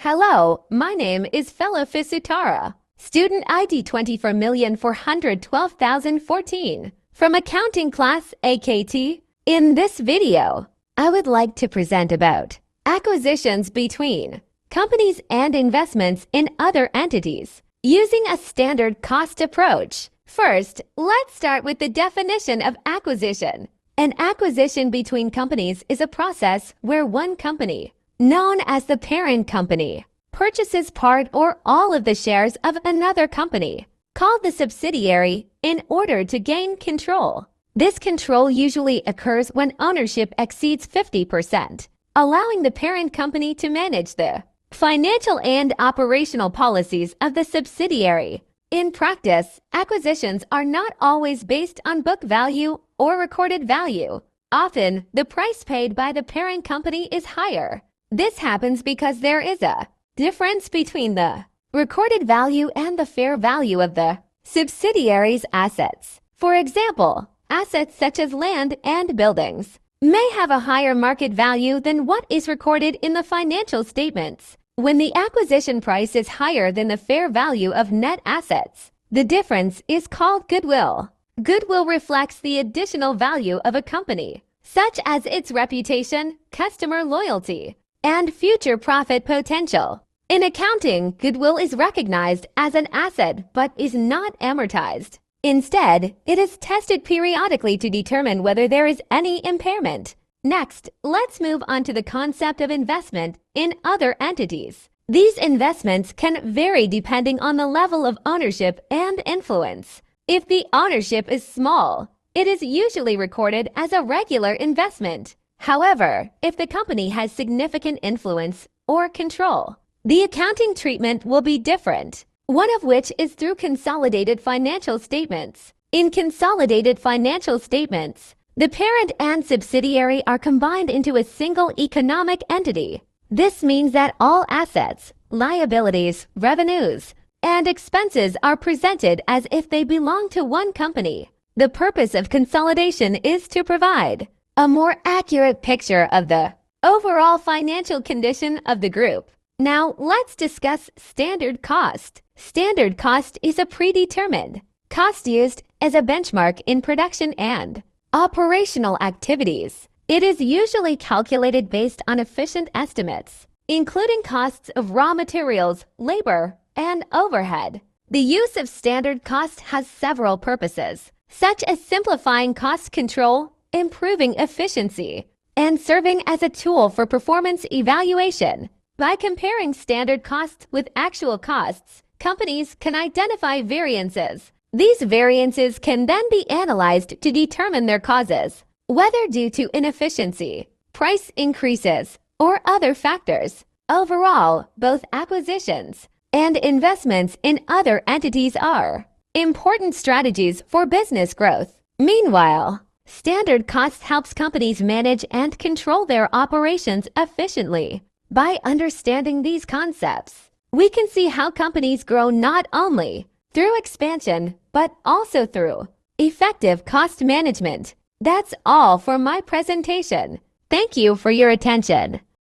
Hello, my name is Fela Fisutara, student ID 24,412,014 from accounting class AKT. In this video, I would like to present about acquisitions between companies and investments in other entities using a standard cost approach. First, let's start with the definition of acquisition. An acquisition between companies is a process where one company, known as the parent company, purchases part or all of the shares of another company, called the subsidiary, in order to gain control. This control usually occurs when ownership exceeds 50%, allowing the parent company to manage the financial and operational policies of the subsidiary. In practice, acquisitions are not always based on book value or recorded value. Often, the price paid by the parent company is higher. This happens because there is a difference between the recorded value and the fair value of the subsidiary's assets. For example, assets such as land and buildings may have a higher market value than what is recorded in the financial statements. When the acquisition price is higher than the fair value of net assets, the difference is called goodwill. Goodwill reflects the additional value of a company, such as its reputation, customer loyalty, and future profit potential. In accounting, goodwill is recognized as an asset but is not amortized. Instead, it is tested periodically to determine whether there is any impairment. Next, let's move on to the concept of investment in other entities. These investments can vary depending on the level of ownership and influence. If the ownership is small, it is usually recorded as a regular investment. However, if the company has significant influence or control, the accounting treatment will be different, one of which is through consolidated financial statements. In consolidated financial statements, the parent and subsidiary are combined into a single economic entity. This means that all assets, liabilities, revenues, and expenses are presented as if they belong to one company. The purpose of consolidation is to provide a more accurate picture of the overall financial condition of the group. Now, let's discuss standard cost. Standard cost is a predetermined cost used as a benchmark in production and operational activities. It is usually calculated based on efficient estimates, including costs of raw materials, labor, and overhead. The use of standard cost has several purposes, such as simplifying cost control, improving efficiency, and serving as a tool for performance evaluation. By comparing standard costs with actual costs, companies can identify variances. These variances can then be analyzed to determine their causes, whether due to inefficiency, price increases, or other factors. Overall, both acquisitions and investments in other entities are important strategies for business growth. Meanwhile, standard cost helps companies manage and control their operations efficiently. By understanding these concepts, we can see how companies grow not only through expansion, but also through effective cost management. That's all for my presentation. Thank you for your attention.